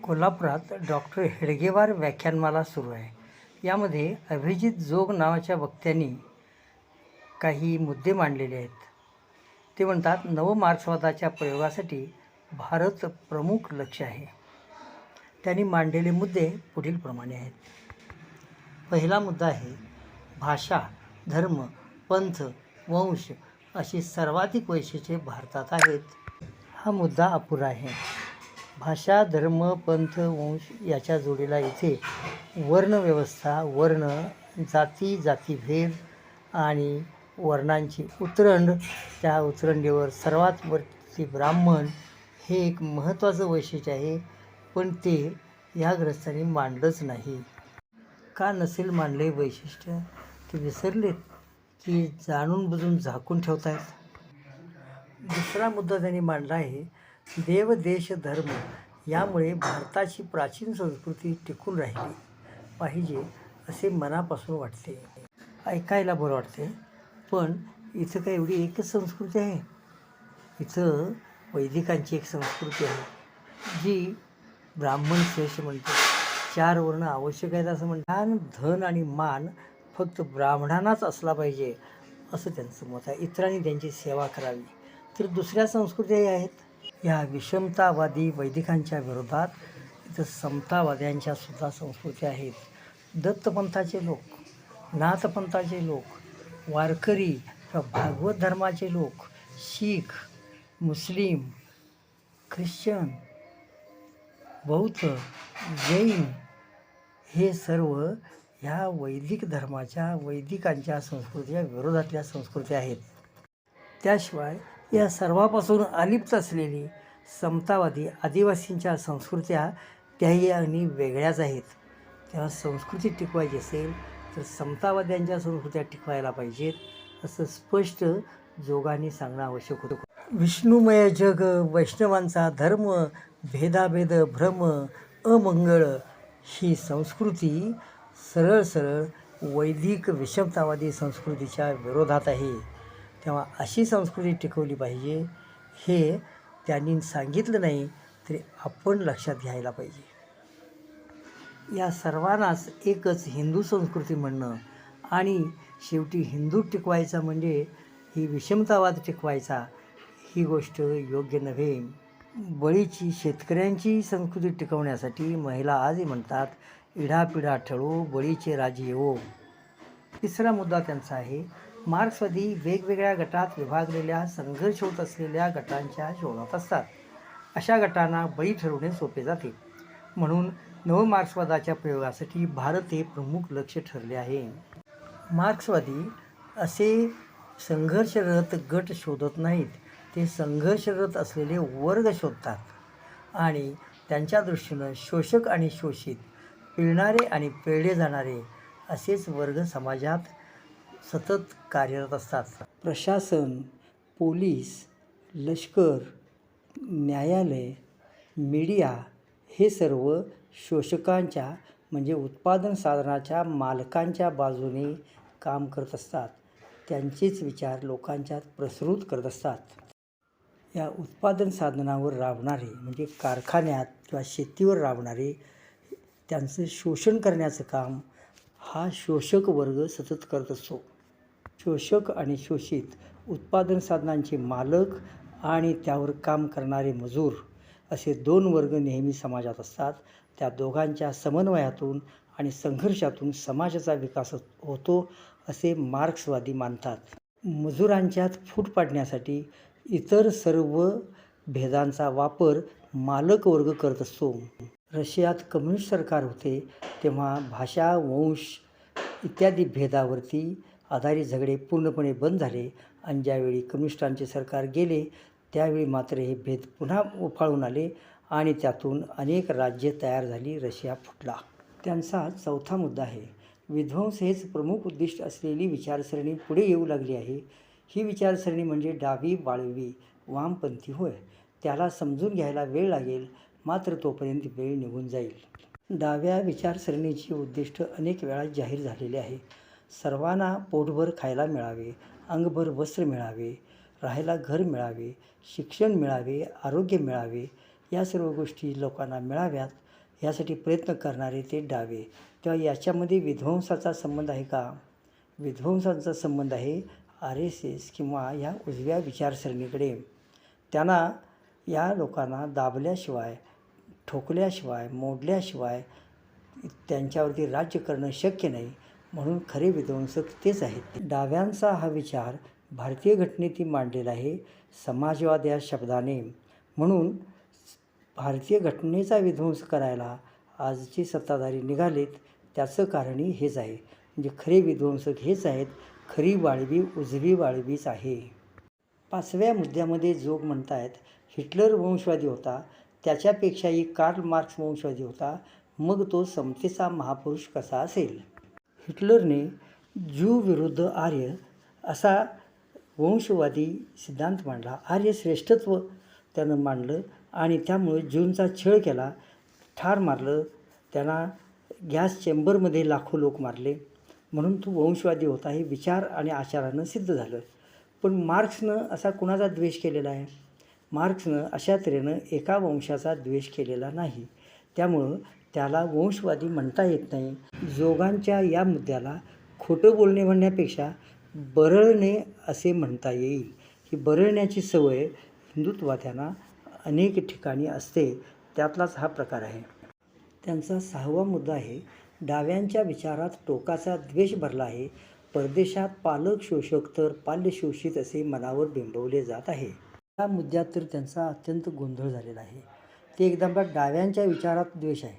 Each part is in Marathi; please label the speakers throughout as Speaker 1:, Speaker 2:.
Speaker 1: कोल्हापुरात डॉक्टर हेडगेवार व्याख्यानमाला सुरू आहे. यामध्ये अभिजित जोग नावाच्या वक्त्यांनी काही मुद्दे मांडलेले आहेत. ते म्हणतात, नवमार्क्सवादाच्या प्रयोगासाठी भारत प्रमुख लक्ष आहे. त्यांनी मांडलेले मुद्दे पुढीलप्रमाणे आहेत. पहिला मुद्दा आहे, भाषा, धर्म, पंथ, वंश अशी सर्वाधिक वैशिष्ट्ये भारतात आहेत. हा मुद्दा अपुरा आहे. भाषा, धर्म, पंथ, वंश याच्या जोडीला इथे वर्णव्यवस्था, वर्ण, जाती, जातीभेद आणि वर्णांची उतरंड, त्या उतरंडीवर सर्वात वरती ब्राह्मण हे एक महत्त्वाचं वैशिष्ट्य आहे. पण ते या ग्रस्तांनी मांडलंच नाही. का नसेल मांडले वैशिष्ट्य? ते विसरलेत की जाणून बुजून झाकून ठेवत आहेत? दुसरा मुद्दा त्यांनी मांडला आहे, देव, देश, धर्म यामुळे भारताची प्राचीन संस्कृती टिकून राहिली पाहिजे असे मनापासून वाटते. ऐकायला बरं वाटते. पण इथं काय एवढी एकच संस्कृती आहे? इथं वैदिकांची एक संस्कृती आहे, जी ब्राह्मण श्रेष्ठ म्हणते. 4 वर्ण आवश्यक आहेत असं म्हणतात. धन आणि मान फक्त ब्राह्मणांनाच असला पाहिजे असं त्यांचं मत आहे. इतरांनी त्यांची सेवा करावी. तर दुसऱ्या संस्कृतीही आहेत. या विषमतावादी वैदिकांच्या विरोधात इथं समतावाद्यांच्या सुद्धा संस्कृती आहेत. दत्तपंथाचे लोक, नाथपंथाचे लोक, वारकरी किंवा भागवत धर्माचे लोक, शीख, मुस्लिम, ख्रिश्चन, बौद्ध, जैन हे सर्व ह्या वैदिक धर्माच्या, वैदिकांच्या संस्कृतीच्या विरोधातल्या संस्कृती आहेत. त्याशिवाय या सर्वापासून अलिप्त असलेली समतावादी आदिवासींच्या संस्कृत्या त्याही आणि वेगळ्याच आहेत. तेव्हा संस्कृती टिकवायची असेल तर समतावाद्यांच्या संस्कृत्या टिकवायला पाहिजेत असं स्पष्ट जोगाने सांगणं आवश्यक होतं. विष्णुमय जग, वैष्णवांचा धर्म, भेदाभेद, भ्रम, अमंगळ ही संस्कृती सरळ सरळ वैदिक विषमतावादी संस्कृतीच्या विरोधात आहे. तेव्हा अशी संस्कृती टिकवली पाहिजे हे त्यांनी सांगितलं नाही तरी आपण लक्षात घ्यायला पाहिजे. या सर्वांनाच एकच हिंदू संस्कृती म्हणणं आणि शेवटी हिंदू टिकवायचा म्हणजे ही विषमतावाद टिकवायचा, ही गोष्ट योग्य नव्हे. बळीची, शेतकऱ्यांची संस्कृती टिकवण्यासाठी महिला आजही म्हणतात, इडापिडा ठळो, बळीचे राजे येवो. तिसरा मुद्दा त्यांचा आहे, मार्क्सवादी वेगवेगळ्या गटात विभागलेल्या, संघर्ष होत असलेल्या गटांच्या शोधात असतात. अशा गटांना बळी ठरवणे सोपे जाते. म्हणून नवमार्क्सवादाच्या प्रयोगासाठी भारत हे प्रमुख लक्ष ठरले आहे. मार्क्सवादी असे संघर्षरत गट शोधत नाहीत. ते संघर्षरत असलेले वर्ग शोधतात आणि त्यांच्या दृष्टीनं शोषक आणि शोषित, पिळणारे आणि पिळले जाणारे असेच वर्ग समाजात सतत कार्यरत असतात. प्रशासन, पोलीस, लष्कर, न्यायालय, मीडिया हे सर्व शोषकांच्या म्हणजे उत्पादन साधनाच्या मालकांच्या बाजूने काम करत असतात. त्यांचेच विचार लोकांच्यात प्रसृत करत असतात. या उत्पादन साधनावर राबणारे म्हणजे कारखान्यात किंवा शेतीवर राबणारे, त्यांचं शोषण करण्याचं काम हा शोषक वर्ग सतत करत असतो. शोषक आणि शोषित, उत्पादन साधनांचे मालक आणि त्यावर काम करणारे मजूर असे 2 वर्ग नेहमी समाजात असतात. त्या दोघांच्या समन्वयातून आणि संघर्षातून समाजाचा विकास होतो असे मार्क्सवादी मानतात. मजुरांच्यात फूट पाडण्यासाठी इतर सर्व भेदांचा वापर मालक वर्ग करत असतो. रशियात कम्युनिस्ट सरकार होते तेव्हा भाषा, वंश इत्यादी भेदावरती आधारित झगडे पूर्णपणे बंद झाले आणि ज्यावेळी कम्युनिस्टांचे सरकार गेले त्यावेळी मात्र हे भेद पुन्हा उफाळून आले आणि त्यातून अनेक राज्ये तयार झाली. रशिया फुटला. त्यांचा चौथा मुद्दा आहे, विध्वंस हेच प्रमुख उद्दिष्ट असलेली विचारसरणी पुढे येऊ लागली आहे. ही विचारसरणी म्हणजे डावी, वाळवी, वामपंथी होय. त्याला समजून घ्यायला वेळ लागेल, मात्र तोपर्यंत वेळ निघून जाईल. डाव्या विचारसरणीची उद्दिष्ट अनेक वेळा जाहीर झालेले आहे. सर्वांना पोटभर खायला मिळावे, अंगभर वस्त्र मिळावे, राहायला घर मिळावे, शिक्षण मिळावे, आरोग्य मिळावे, या सर्व गोष्टी लोकांना मिळाव्यात यासाठी प्रयत्न करणारे ते डावे. तेव्हा याच्यामध्ये विध्वंसाचा संबंध आहे का? विध्वंसाचा संबंध आहे RSS किंवा या उजव्या विचारसरणीकडे. त्यांना या लोकांना दाबल्याशिवाय, ठोकल्याशिवाय, मोडल्याशिवाय त्यांच्यावरती राज्य करणं शक्य नाही. म्हणून खरे विध्वंसक तेच आहेत. डाव्यांचा हा विचार भारतीय घटनेत मांडलेला आहे समाजवाद या शब्दाने. म्हणून भारतीय घटनेचा विध्वंस करायला आजचे सत्ताधारी निघालेत. त्याचं कारणही हेच आहे. म्हणजे खरे विध्वंसक हेच आहेत. खरी वाळवी उजवी वाळवीच आहे. 5व्या मुद्द्यामध्ये जोग म्हणतायत हिटलर वंशवादी होता, त्याच्यापेक्षाही कार्ल मार्क्स वंशवादी होता, मग तो समतेचा महापुरुष कसा असेल? हिटलरने ज्यू विरुद्ध आर्य असा वंशवादी सिद्धांत मांडला. आर्य श्रेष्ठत्व त्यानं मांडलं आणि त्यामुळे ज्यूंचा छळ केला, ठार मारलं, त्यांना गॅस चेंबरमध्ये लाखो लोक मारले. म्हणून तो वंशवादी होता हे विचार आणि आचारानं सिद्ध झालं. पण मार्क्सनं असा कुणाचा द्वेष केलेला आहे? मार्क्सनं अशा तऱ्हेनं एका वंशाचा द्वेष केलेला नाही. त्यामुळं त्याला वंशवादी म्हणता येत नाही. जोगांच्या या मुद्द्याला खोटं बोलणे म्हणण्यापेक्षा बरळणे असे म्हणता येईल. ही बरळण्याची सवय हिंदुत्ववाद्यांना अनेक ठिकाणी असते, त्यातलाच हा प्रकार आहे. त्यांचा 6वा मुद्दा आहे डाव्यांच्या विचारात टोकाचा द्वेष भरला आहे. परदेशात पालक शोषक तर पाल्य शोषित असे मनावर बिंबवले जात आहे. या मुद्द्यात तर त्यांचा अत्यंत गोंधळ झालेला आहे. ते एकदा म्हणतात डाव्यांच्या विचारात द्वेष आहे,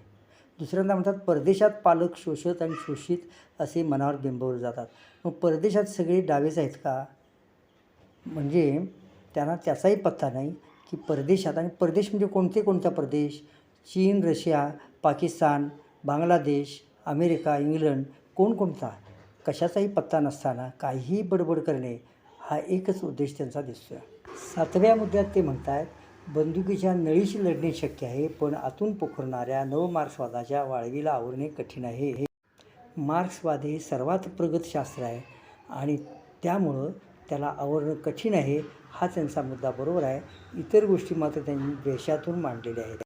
Speaker 1: दुसऱ्यांदा म्हणतात परदेशात पालक शोषक आणि शोषित असे मनावर बिंबवले जातात. मग परदेशात सगळे डावेच आहेत का? म्हणजे त्यांना त्याचाही पत्ता नाही की परदेशात, आणि परदेश म्हणजे कोणता प्रदेश? चीन, Russia, Pakistan, Bangladesh, America, England, कोणता? कशाचाही पत्ता नसताना काहीही बडबड करणे हा एकच उद्देश त्यांचा दिसतोय. 7व्या मुद्द्यात ते म्हणतात बंदुकीच्या नळीशी लढणे शक्य आहे, पण आतून पोखरणाऱ्या नवमार्क्सवादाच्या वाळवीला आवरणे कठीण आहे. मार्क्सवाद हे सर्वात प्रगत शास्त्र आहे आणि त्यामुळं त्याला आवरणं कठीण आहे. हा त्यांचा मुद्दा बरोबर आहे. इतर गोष्टी मात्र त्यांनी द्वेषातून मांडलेल्या आहेत.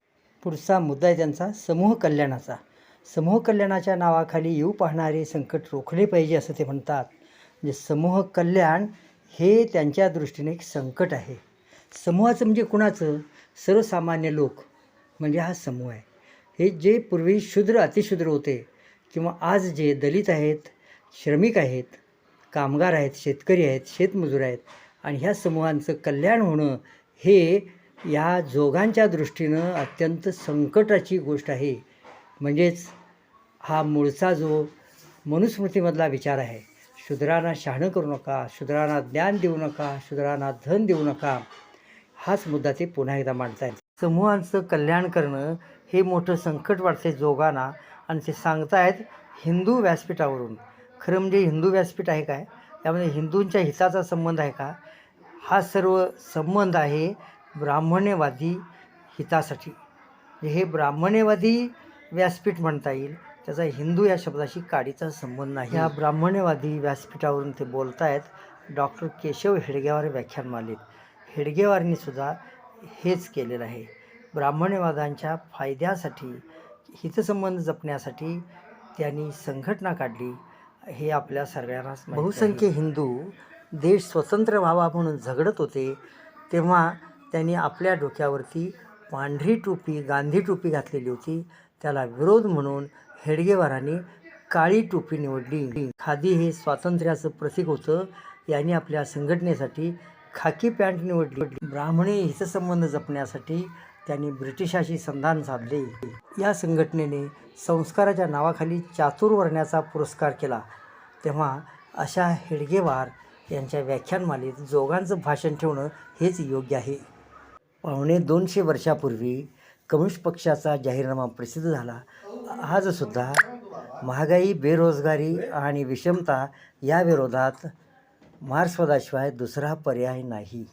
Speaker 1: पुढचा मुद्दा आहे त्यांचा समूह कल्याणाचा. समूह कल्याणाच्या नावाखाली येऊ पाहणारे संकट रोखले पाहिजे असं ते म्हणतात. म्हणजे समूह कल्याण हे त्यांच्या दृष्टीने एक संकट आहे. समूहाचं म्हणजे कुणाचं? सर्वसामान्य लोक म्हणजे हा समूह आहे. हे जे पूर्वी शूद्र अतिशूद्र होते किंवा आज जे दलित आहेत, श्रमिक आहेत, कामगार आहेत, शेतकरी आहेत, शेतमजूर आहेत, आणि ह्या समूहांचं कल्याण होणं हे या जोगांच्या दृष्टीनं अत्यंत संकटाची गोष्ट आहे. म्हणजेच हा मूळचा जो मनुस्मृतीमधला विचार आहे, शूद्रांना शहाणं करू नका, शूद्रांना ज्ञान देऊ नका, शूद्रांना धन देऊ नका, हाच मुद्दा ते पुन्हा एकदा मांडतायत. समूहांचं कल्याण करणं हे मोठं संकट वाटते जोगांना, आणि ते सांगतायत हिंदू व्यासपीठावरून. खरं म्हणजे हिंदू व्यासपीठ आहे काय? त्यामध्ये हिंदूंच्या हिताचा संबंध आहे का? हा सर्व संबंध आहे ब्राह्मण्यवादी हितासाठी. हे ब्राह्मण्यवादी व्यासपीठ म्हणता येईल, त्याचा हिंदू या शब्दाशी काडीचा संबंध नाही. या ब्राह्मण्यवादी व्यासपीठावरून ते बोलतायत. डॉक्टर केशव हेडगेवार व्याख्यानमालेत हेडगेवारांनी सुद्धा हेच केलेलं आहे. ब्राह्मण्यवादांच्या फायद्यासाठी, हितसंबंध जपण्यासाठी त्यांनी संघटना काढली. हे आपल्या सगळ्यांनाच बहुसंख्य हिंदू देश स्वतंत्र व्हावा म्हणून झगडत होते, तेव्हा त्यांनी आपल्या डोक्यावरती पांढरी टोपी, गांधी टोपी घातलेली होती. त्याला विरोध म्हणून हेडगेवारांनी काळी टोपी निवडली. खादी हे स्वातंत्र्याचं प्रतीक होतं. यांनी आपल्या संघटनेसाठी खाकी पॅन्ट निवडली. ब्राह्मणी हितसंबंध जपण्यासाठी त्यांनी ब्रिटिशाशी संधान साधले. या संघटनेने संस्काराच्या नावाखाली चातुर्वर्ण्याचा पुरस्कार केला. तेव्हा अशा हेडगेवार यांच्या व्याख्यानमालेत जोगांचं भाषण ठेवणं हेच योग्य आहे. 250 वर्षापूर्वी कम्युनिस्ट पक्षाचा जाहीरनामा प्रसिद्ध झाला. आजसुद्धा महागाई, बेरोजगारी आणि विषमता या विरोधात मार्क्सवादाशिवाय दुसरा पर्याय नाही.